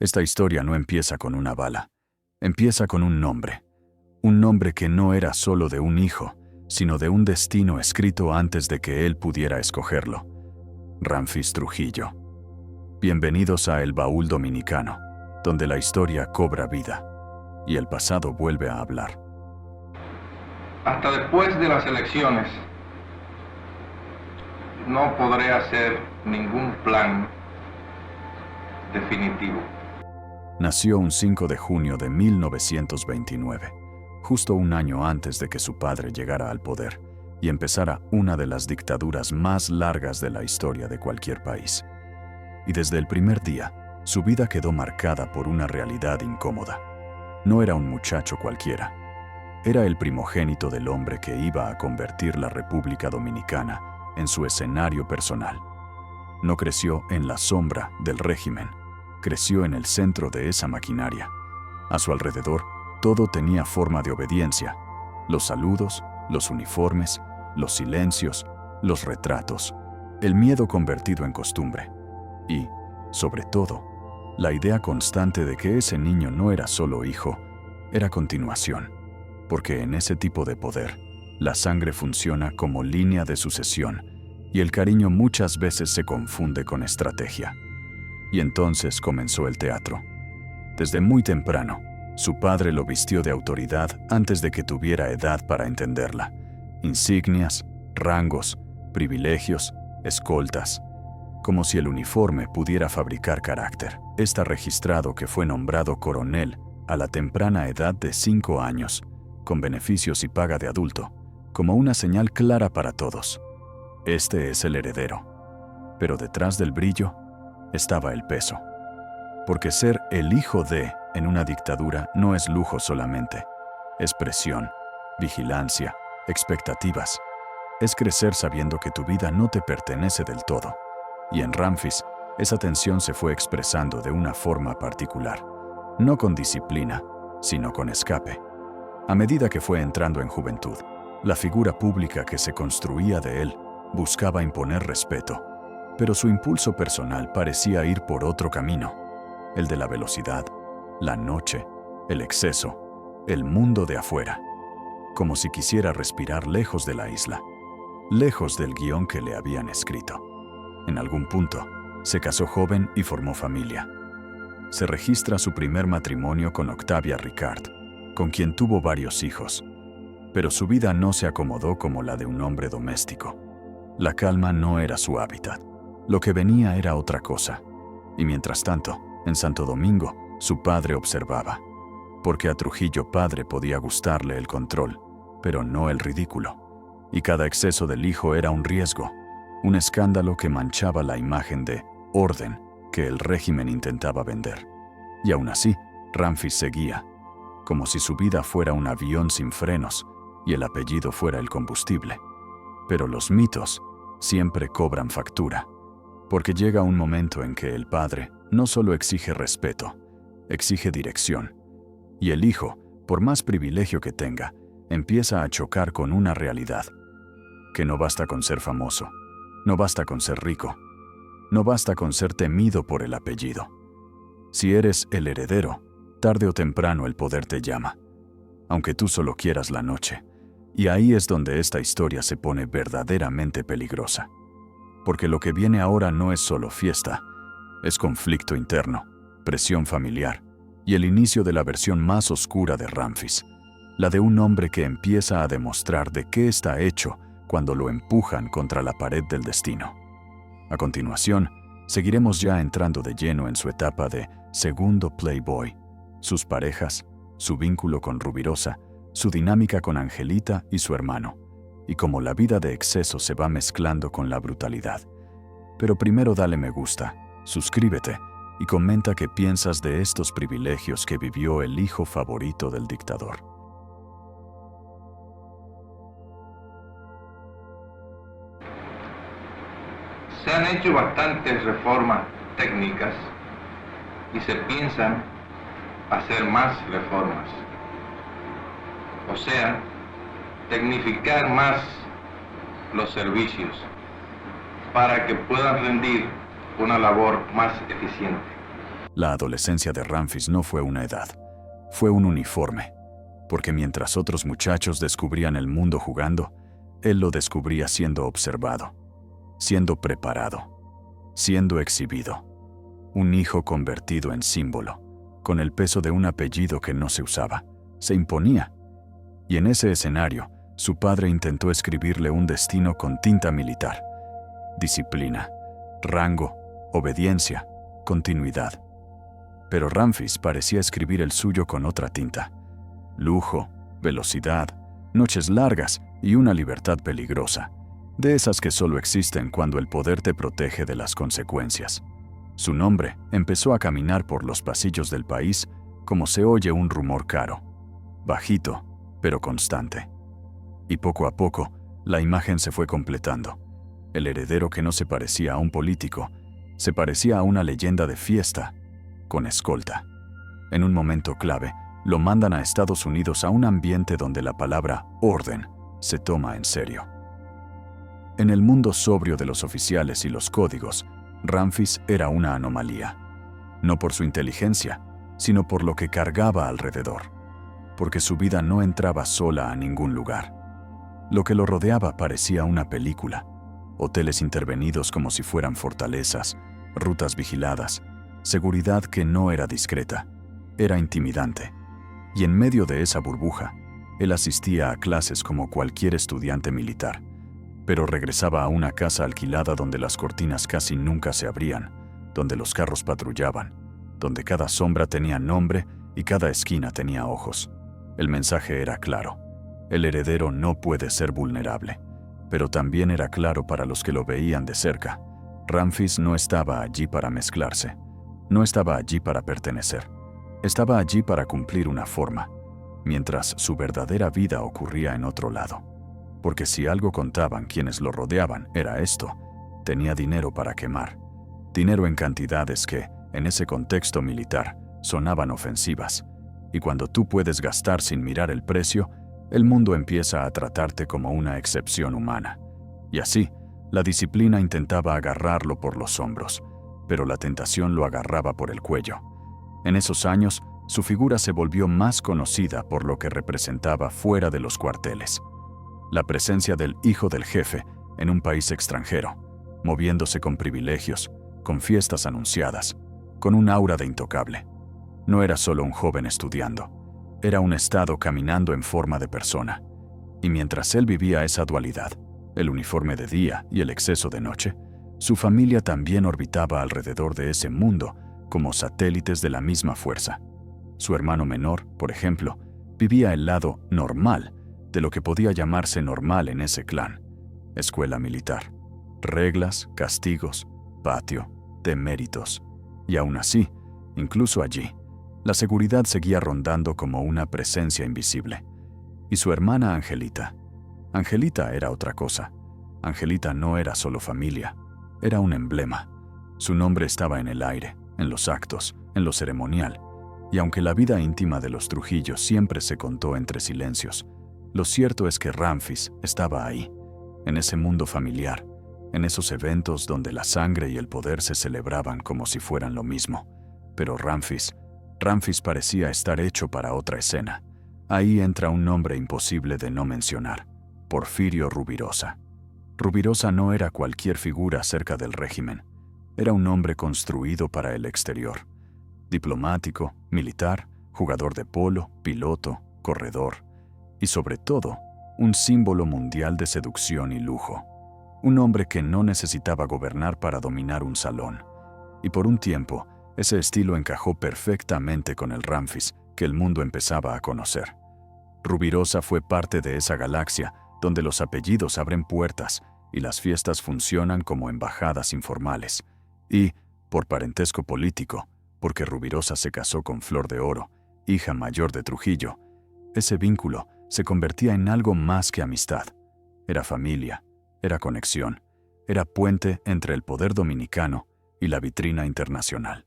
Esta historia no empieza con una bala, empieza con un nombre que no era solo de un hijo, sino de un destino escrito antes de que él pudiera escogerlo. Ramfis Trujillo. Bienvenidos a El Baúl Dominicano, donde la historia cobra vida y el pasado vuelve a hablar. Hasta después de las elecciones no podré hacer ningún plan definitivo. Nació un 5 de junio de 1929, justo un año antes de que su padre llegara al poder y empezara una de las dictaduras más largas de la historia de cualquier país. Y desde el primer día, su vida quedó marcada por una realidad incómoda. No era un muchacho cualquiera. Era el primogénito del hombre que iba a convertir la República Dominicana en su escenario personal. No creció en la sombra del régimen, creció en el centro de esa maquinaria. A su alrededor, todo tenía forma de obediencia. Los saludos, los uniformes, los silencios, los retratos, el miedo convertido en costumbre. Y, sobre todo, la idea constante de que ese niño no era solo hijo, era continuación. Porque en ese tipo de poder, la sangre funciona como línea de sucesión y el cariño muchas veces se confunde con estrategia. Y entonces comenzó el teatro. Desde muy temprano, su padre lo vistió de autoridad antes de que tuviera edad para entenderla. Insignias, rangos, privilegios, escoltas. Como si el uniforme pudiera fabricar carácter. Está registrado que fue nombrado coronel a la temprana edad de 5 años, con beneficios y paga de adulto, como una señal clara para todos. Este es el heredero. Pero detrás del brillo estaba el peso. Porque ser el hijo de en una dictadura no es lujo solamente. Es presión, vigilancia, expectativas. Es crecer sabiendo que tu vida no te pertenece del todo. Y en Ramfis, esa tensión se fue expresando de una forma particular. No con disciplina, sino con escape. A medida que fue entrando en juventud, la figura pública que se construía de él buscaba imponer respeto, pero su impulso personal parecía ir por otro camino, el de la velocidad, la noche, el exceso, el mundo de afuera, como si quisiera respirar lejos de la isla, lejos del guión que le habían escrito. En algún punto, se casó joven y formó familia. Se registra su primer matrimonio con Octavia Ricard, con quien tuvo varios hijos. Pero su vida no se acomodó como la de un hombre doméstico. La calma no era su hábitat. Lo que venía era otra cosa. Y mientras tanto, en Santo Domingo, su padre observaba. Porque a Trujillo padre podía gustarle el control, pero no el ridículo. Y cada exceso del hijo era un riesgo, un escándalo que manchaba la imagen de orden que el régimen intentaba vender. Y aún así, Ramfis seguía, como si su vida fuera un avión sin frenos y el apellido fuera el combustible. Pero los mitos siempre cobran factura, porque llega un momento en que el padre no solo exige respeto, exige dirección, y el hijo, por más privilegio que tenga, empieza a chocar con una realidad, que no basta con ser famoso, no basta con ser rico, no basta con ser temido por el apellido. Si eres el heredero, tarde o temprano el poder te llama, aunque tú solo quieras la noche. Y ahí es donde esta historia se pone verdaderamente peligrosa. Porque lo que viene ahora no es solo fiesta, es conflicto interno, presión familiar y el inicio de la versión más oscura de Ramfis, la de un hombre que empieza a demostrar de qué está hecho cuando lo empujan contra la pared del destino. A continuación, seguiremos ya entrando de lleno en su etapa de segundo playboy, sus parejas, su vínculo con Rubirosa, su dinámica con Angelita y su hermano, y cómo la vida de exceso se va mezclando con la brutalidad. Pero primero dale me gusta, suscríbete y comenta qué piensas de estos privilegios que vivió el hijo favorito del dictador. Se han hecho bastantes reformas técnicas y se piensan hacer más reformas. O sea, tecnificar más los servicios para que puedan rendir una labor más eficiente. La adolescencia de Ramfis no fue una edad, fue un uniforme, porque mientras otros muchachos descubrían el mundo jugando, él lo descubría siendo observado, siendo preparado, siendo exhibido. Un hijo convertido en símbolo, con el peso de un apellido que no se usaba, se imponía. Y en ese escenario, su padre intentó escribirle un destino con tinta militar. Disciplina, rango, obediencia, continuidad. Pero Ramfis parecía escribir el suyo con otra tinta. Lujo, velocidad, noches largas y una libertad peligrosa, de esas que solo existen cuando el poder te protege de las consecuencias. Su nombre empezó a caminar por los pasillos del país como se oye un rumor caro, bajito, pero constante. Y poco a poco, la imagen se fue completando. El heredero que no se parecía a un político, se parecía a una leyenda de fiesta, con escolta. En un momento clave, lo mandan a Estados Unidos a un ambiente donde la palabra orden se toma en serio. En el mundo sobrio de los oficiales y los códigos, Ramfis era una anomalía. No por su inteligencia, sino por lo que cargaba alrededor. Porque su vida no entraba sola a ningún lugar. Lo que lo rodeaba parecía una película. Hoteles intervenidos como si fueran fortalezas, rutas vigiladas, seguridad que no era discreta, era intimidante. Y en medio de esa burbuja, él asistía a clases como cualquier estudiante militar, pero regresaba a una casa alquilada donde las cortinas casi nunca se abrían, donde los carros patrullaban, donde cada sombra tenía nombre y cada esquina tenía ojos. El mensaje era claro: el heredero no puede ser vulnerable. Pero también era claro para los que lo veían de cerca: Ramfis no estaba allí para mezclarse, no estaba allí para pertenecer, estaba allí para cumplir una forma, mientras su verdadera vida ocurría en otro lado. Porque si algo contaban quienes lo rodeaban era esto: tenía dinero para quemar, dinero en cantidades que, en ese contexto militar, sonaban ofensivas. Y cuando tú puedes gastar sin mirar el precio, el mundo empieza a tratarte como una excepción humana. Y así, la disciplina intentaba agarrarlo por los hombros, pero la tentación lo agarraba por el cuello. En esos años, su figura se volvió más conocida por lo que representaba fuera de los cuarteles. La presencia del hijo del jefe en un país extranjero, moviéndose con privilegios, con fiestas anunciadas, con un aura de intocable. No era solo un joven estudiando, era un estado caminando en forma de persona. Y mientras él vivía esa dualidad, el uniforme de día y el exceso de noche, su familia también orbitaba alrededor de ese mundo como satélites de la misma fuerza. Su hermano menor, por ejemplo, vivía el lado normal de lo que podía llamarse normal en ese clan: escuela militar, reglas, castigos, patio, deméritos. Y aún así, incluso allí, la seguridad seguía rondando como una presencia invisible. Y su hermana Angelita. Angelita era otra cosa. Angelita no era solo familia, era un emblema. Su nombre estaba en el aire, en los actos, en lo ceremonial. Y aunque la vida íntima de los Trujillo siempre se contó entre silencios, lo cierto es que Ramfis estaba ahí, en ese mundo familiar, en esos eventos donde la sangre y el poder se celebraban como si fueran lo mismo. Pero Ramfis parecía estar hecho para otra escena. Ahí entra un nombre imposible de no mencionar: Porfirio Rubirosa. Rubirosa no era cualquier figura cerca del régimen. Era un hombre construido para el exterior. Diplomático, militar, jugador de polo, piloto, corredor. Y sobre todo, un símbolo mundial de seducción y lujo. Un hombre que no necesitaba gobernar para dominar un salón. Y por un tiempo, ese estilo encajó perfectamente con el Ramfis que el mundo empezaba a conocer. Rubirosa fue parte de esa galaxia donde los apellidos abren puertas y las fiestas funcionan como embajadas informales. Y, por parentesco político, porque Rubirosa se casó con Flor de Oro, hija mayor de Trujillo, ese vínculo se convertía en algo más que amistad. Era familia, era conexión, era puente entre el poder dominicano y la vitrina internacional.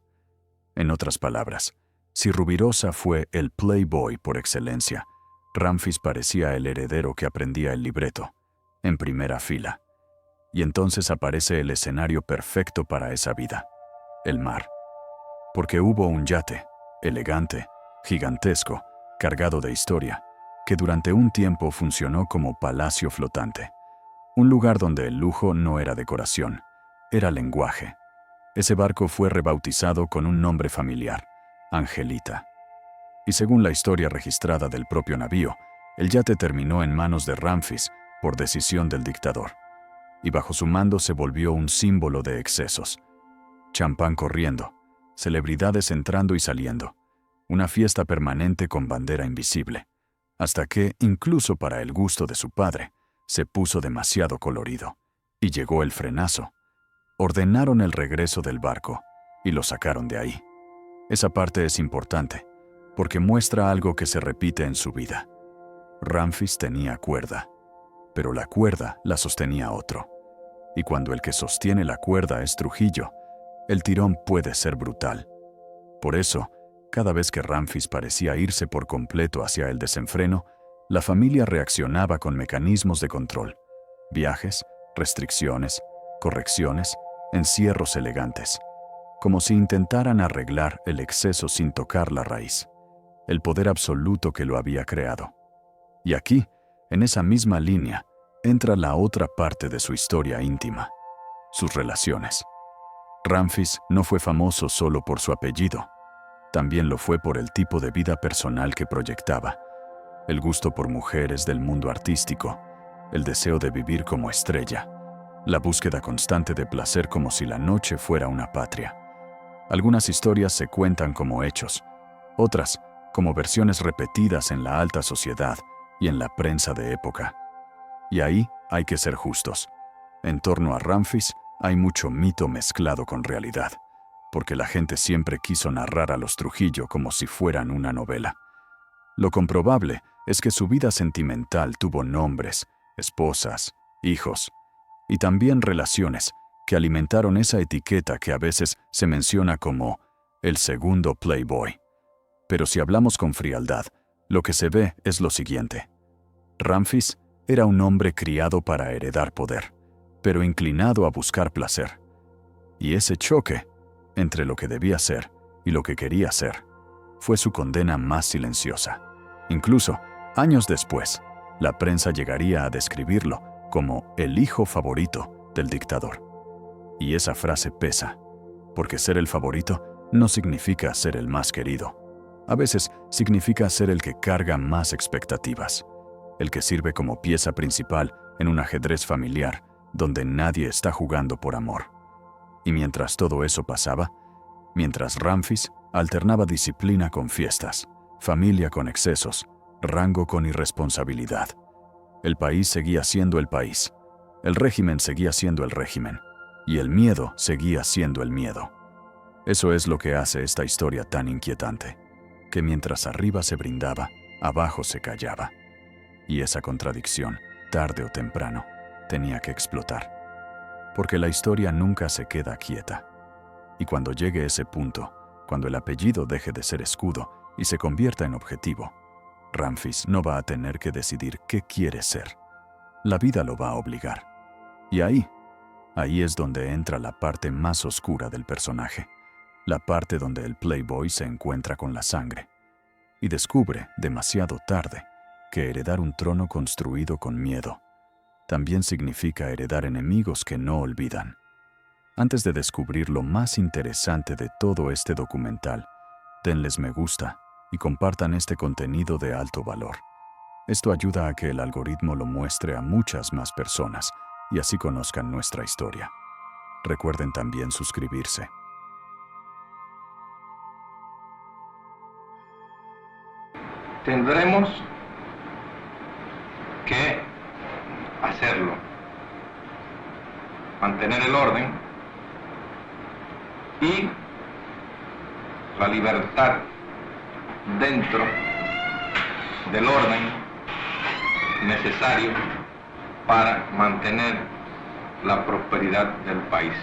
En otras palabras, si Rubirosa fue el playboy por excelencia, Ramfis parecía el heredero que aprendía el libreto, en primera fila. Y entonces aparece el escenario perfecto para esa vida: el mar. porque hubo un yate, elegante, gigantesco, cargado de historia, que durante un tiempo funcionó como palacio flotante. Un lugar donde el lujo no era decoración, era lenguaje. Ese barco fue rebautizado con un nombre familiar, Angelita. Y según la historia registrada del propio navío, el yate terminó en manos de Ramfis por decisión del dictador. Y bajo su mando se volvió un símbolo de excesos. Champán corriendo, celebridades entrando y saliendo, una fiesta permanente con bandera invisible, hasta que, incluso para el gusto de su padre, se puso demasiado colorido, y llegó el frenazo. Ordenaron el regreso del barco, y lo sacaron de ahí. Esa parte es importante, porque muestra algo que se repite en su vida. Ramfis tenía cuerda, pero la cuerda la sostenía otro. Y cuando el que sostiene la cuerda es Trujillo, el tirón puede ser brutal. Por eso, cada vez que Ramfis parecía irse por completo hacia el desenfreno, la familia reaccionaba con mecanismos de control, viajes, restricciones, correcciones, encierros elegantes, como si intentaran arreglar el exceso sin tocar la raíz, el poder absoluto que lo había creado. Y aquí, en esa misma línea, entra la otra parte de su historia íntima, sus relaciones. Ramfis no fue famoso solo por su apellido, también lo fue por el tipo de vida personal que proyectaba, el gusto por mujeres del mundo artístico, el deseo de vivir como estrella, la búsqueda constante de placer como si la noche fuera una patria. Algunas historias se cuentan como hechos, otras como versiones repetidas en la alta sociedad y en la prensa de época. Y ahí hay que ser justos. En torno a Ramfis hay mucho mito mezclado con realidad, porque la gente siempre quiso narrar a los Trujillo como si fueran una novela. Lo comprobable es que su vida sentimental tuvo nombres, esposas, hijos, y también relaciones que alimentaron esa etiqueta que a veces se menciona como el segundo Playboy. Pero si hablamos con frialdad, lo que se ve es lo siguiente. Ramfis era un hombre criado para heredar poder, pero inclinado a buscar placer. Y ese choque entre lo que debía ser y lo que quería ser fue su condena más silenciosa. Incluso, años después, la prensa llegaría a describirlo como el hijo favorito del dictador. Y esa frase pesa, porque ser el favorito no significa ser el más querido. A veces significa ser el que carga más expectativas, el que sirve como pieza principal en un ajedrez familiar donde nadie está jugando por amor. Y mientras todo eso pasaba, mientras Ramfis alternaba disciplina con fiestas, familia con excesos, rango con irresponsabilidad, el país seguía siendo el país, el régimen seguía siendo el régimen, y el miedo seguía siendo el miedo. Eso es lo que hace esta historia tan inquietante, que mientras arriba se brindaba, abajo se callaba. Y esa contradicción, tarde o temprano, tenía que explotar. Porque la historia nunca se queda quieta. Y cuando llegue ese punto, cuando el apellido deje de ser escudo y se convierta en objetivo, Ramfis no va a tener que decidir qué quiere ser. La vida lo va a obligar. Y ahí es donde entra la parte más oscura del personaje, la parte donde el Playboy se encuentra con la sangre y descubre, demasiado tarde, que heredar un trono construido con miedo también significa heredar enemigos que no olvidan. Antes de descubrir lo más interesante de todo este documental, denles me gusta y compartan este contenido de alto valor. Esto ayuda a que el algoritmo lo muestre a muchas más personas y así conozcan nuestra historia. Recuerden también suscribirse. Tendremos que hacerlo, mantener el orden y la libertad dentro del orden necesario para mantener la prosperidad del país.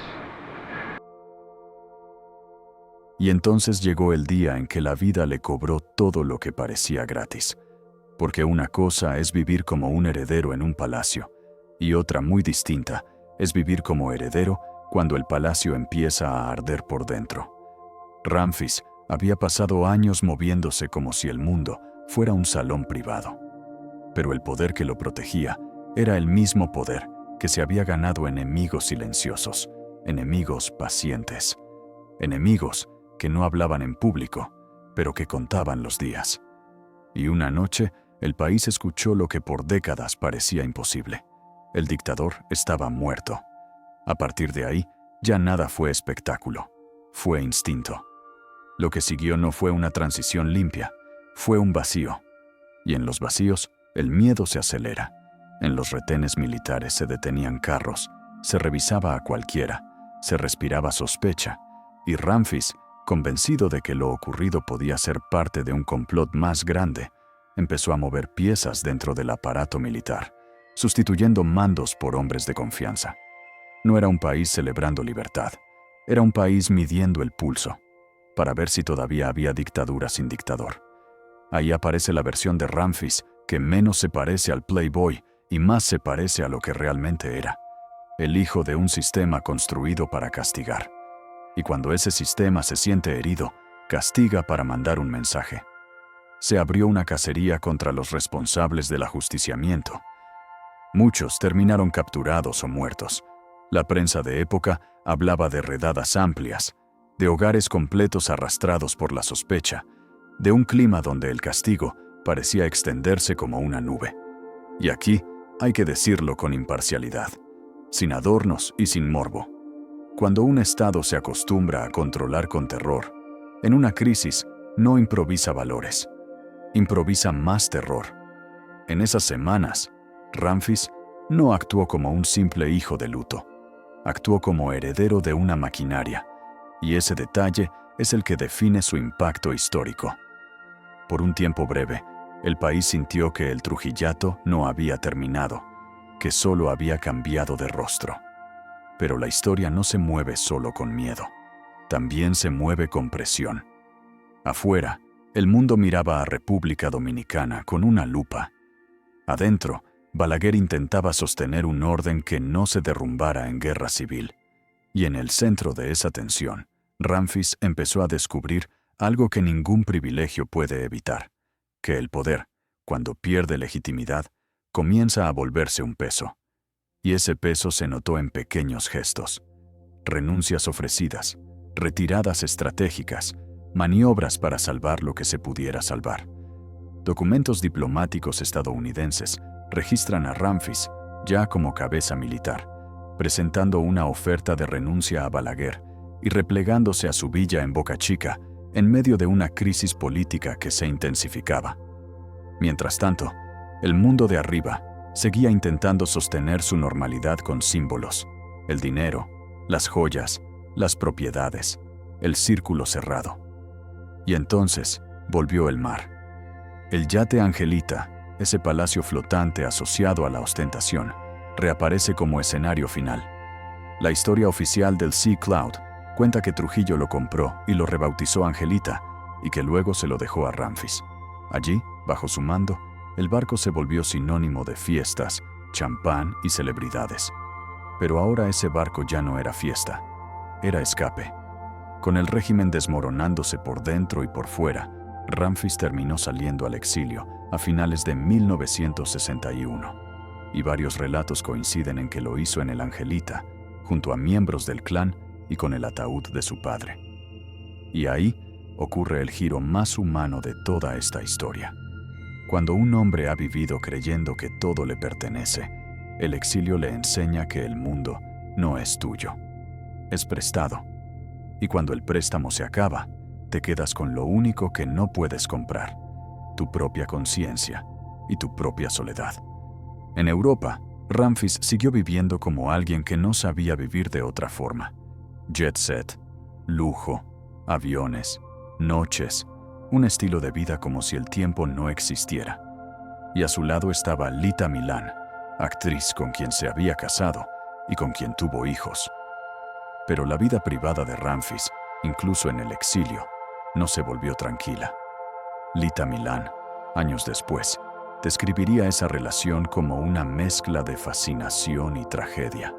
Y entonces llegó el día en que la vida le cobró todo lo que parecía gratis. Porque una cosa es vivir como un heredero en un palacio, y otra muy distinta es vivir como heredero cuando el palacio empieza a arder por dentro. Ramfis había pasado años moviéndose como si el mundo fuera un salón privado. Pero el poder que lo protegía era el mismo poder que se había ganado enemigos silenciosos, enemigos pacientes, enemigos que no hablaban en público, pero que contaban los días. Y una noche, el país escuchó lo que por décadas parecía imposible. El dictador estaba muerto. A partir de ahí, ya nada fue espectáculo, fue instinto. Lo que siguió no fue una transición limpia, fue un vacío. Y en los vacíos, el miedo se acelera. En los retenes militares se detenían carros, se revisaba a cualquiera, se respiraba sospecha, y Ramfis, convencido de que lo ocurrido podía ser parte de un complot más grande, empezó a mover piezas dentro del aparato militar, sustituyendo mandos por hombres de confianza. No era un país celebrando libertad, era un país midiendo el pulso, para ver si todavía había dictadura sin dictador. Ahí aparece la versión de Ramfis que menos se parece al Playboy y más se parece a lo que realmente era, el hijo de un sistema construido para castigar. Y cuando ese sistema se siente herido, castiga para mandar un mensaje. Se abrió una cacería contra los responsables del ajusticiamiento. Muchos terminaron capturados o muertos. La prensa de época hablaba de redadas amplias, de hogares completos arrastrados por la sospecha, de un clima donde el castigo parecía extenderse como una nube. Y aquí hay que decirlo con imparcialidad, sin adornos y sin morbo. Cuando un Estado se acostumbra a controlar con terror, en una crisis no improvisa valores, improvisa más terror. En esas semanas, Ramfis no actuó como un simple hijo de luto, actuó como heredero de una maquinaria, y ese detalle es el que define su impacto histórico. Por un tiempo breve, el país sintió que el Trujillato no había terminado, que solo había cambiado de rostro. Pero la historia no se mueve solo con miedo, también se mueve con presión. Afuera, el mundo miraba a República Dominicana con una lupa. Adentro, Balaguer intentaba sostener un orden que no se derrumbara en guerra civil. Y en el centro de esa tensión, Ramfis empezó a descubrir algo que ningún privilegio puede evitar, que el poder, cuando pierde legitimidad, comienza a volverse un peso. Y ese peso se notó en pequeños gestos. Renuncias ofrecidas, retiradas estratégicas, maniobras para salvar lo que se pudiera salvar. Documentos diplomáticos estadounidenses registran a Ramfis ya como cabeza militar, presentando una oferta de renuncia a Balaguer y replegándose a su villa en Boca Chica en medio de una crisis política que se intensificaba. Mientras tanto, el mundo de arriba seguía intentando sostener su normalidad con símbolos, el dinero, las joyas, las propiedades, el círculo cerrado. Y entonces volvió el mar. El yate Angelita, ese palacio flotante asociado a la ostentación, reaparece como escenario final. La historia oficial del Sea Cloud cuenta que Trujillo lo compró y lo rebautizó Angelita, y que luego se lo dejó a Ramfis. Allí, bajo su mando, el barco se volvió sinónimo de fiestas, champán y celebridades. Pero ahora ese barco ya no era fiesta, era escape. Con el régimen desmoronándose por dentro y por fuera, Ramfis terminó saliendo al exilio a finales de 1961. Y varios relatos coinciden en que lo hizo en el Angelita, junto a miembros del clan y con el ataúd de su padre. Y ahí ocurre el giro más humano de toda esta historia. Cuando un hombre ha vivido creyendo que todo le pertenece, el exilio le enseña que el mundo no es tuyo, es prestado. Y cuando el préstamo se acaba, te quedas con lo único que no puedes comprar, tu propia conciencia y tu propia soledad. En Europa, Ramfis siguió viviendo como alguien que no sabía vivir de otra forma. Jet set, lujo, aviones, noches, un estilo de vida como si el tiempo no existiera. Y a su lado estaba Lita Milán, actriz con quien se había casado y con quien tuvo hijos. Pero la vida privada de Ramfis, incluso en el exilio, no se volvió tranquila. Lita Milán, años después, describiría esa relación como una mezcla de fascinación y tragedia,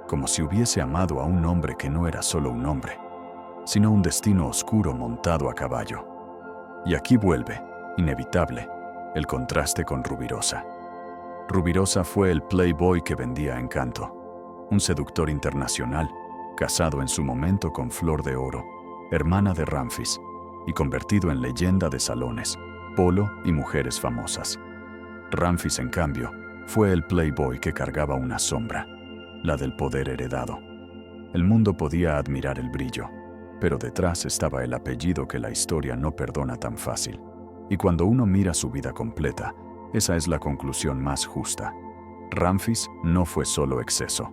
como si hubiese amado a un hombre que no era solo un hombre, sino un destino oscuro montado a caballo. Y aquí vuelve, inevitable, el contraste con Rubirosa. Rubirosa fue el playboy que vendía encanto, un seductor internacional, casado en su momento con Flor de Oro, hermana de Ramfis, y convertido en leyenda de salones, polo y mujeres famosas. Ramfis, en cambio, fue el playboy que cargaba una sombra, la del poder heredado. El mundo podía admirar el brillo, pero detrás estaba el apellido que la historia no perdona tan fácil. Y cuando uno mira su vida completa, esa es la conclusión más justa. Ramfis no fue solo exceso.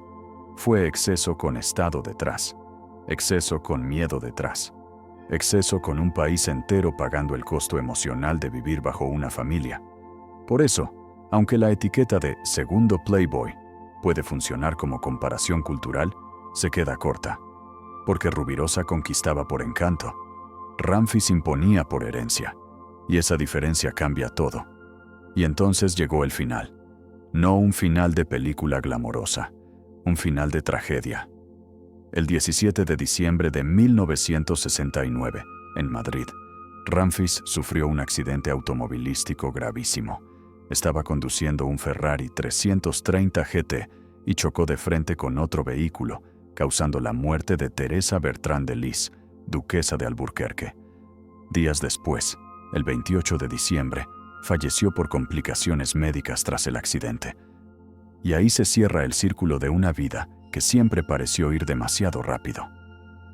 Fue exceso con Estado detrás, exceso con miedo detrás, exceso con un país entero pagando el costo emocional de vivir bajo una familia. Por eso, aunque la etiqueta de segundo playboy puede funcionar como comparación cultural, se queda corta. Porque Rubirosa conquistaba por encanto, Ramfis imponía por herencia, y esa diferencia cambia todo. Y entonces llegó el final. No un final de película glamorosa, un final de tragedia. El 17 de diciembre de 1969, en Madrid, Ramfis sufrió un accidente automovilístico gravísimo. Estaba conduciendo un Ferrari 330 GT y chocó de frente con otro vehículo, causando la muerte de Teresa Bertrán de Lis, duquesa de Alburquerque. Días después, el 28 de diciembre, falleció por complicaciones médicas tras el accidente. Y ahí se cierra el círculo de una vida que siempre pareció ir demasiado rápido.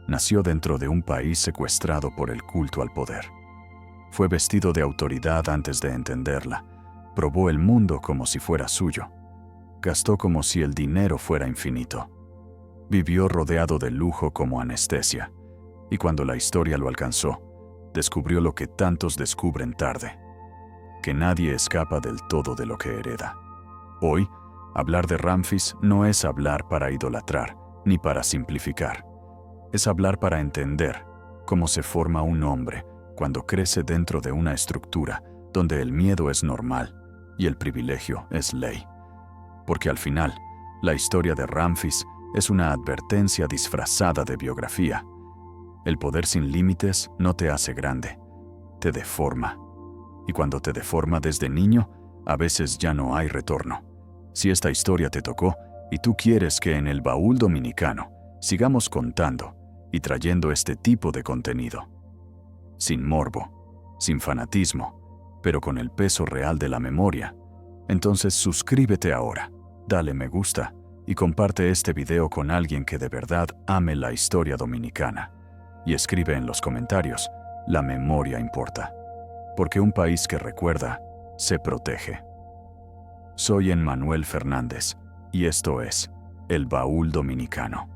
Nació dentro de un país secuestrado por el culto al poder. Fue vestido de autoridad antes de entenderla. Probó el mundo como si fuera suyo. Gastó como si el dinero fuera infinito. Vivió rodeado de lujo como anestesia. Y cuando la historia lo alcanzó, descubrió lo que tantos descubren tarde: que nadie escapa del todo de lo que hereda. Hoy, hablar de Ramfis no es hablar para idolatrar, ni para simplificar. Es hablar para entender cómo se forma un hombre cuando crece dentro de una estructura donde el miedo es normal y el privilegio es ley. Porque al final, la historia de Ramfis es una advertencia disfrazada de biografía. El poder sin límites no te hace grande, te deforma. Y cuando te deforma desde niño, a veces ya no hay retorno. Si esta historia te tocó y tú quieres que en el Baúl Dominicano sigamos contando y trayendo este tipo de contenido, sin morbo, sin fanatismo, pero con el peso real de la memoria, entonces suscríbete ahora, dale me gusta y comparte este video con alguien que de verdad ame la historia dominicana. Y escribe en los comentarios: la memoria importa. Porque un país que recuerda, se protege. Soy Emmanuel Fernández, y esto es El Baúl Dominicano.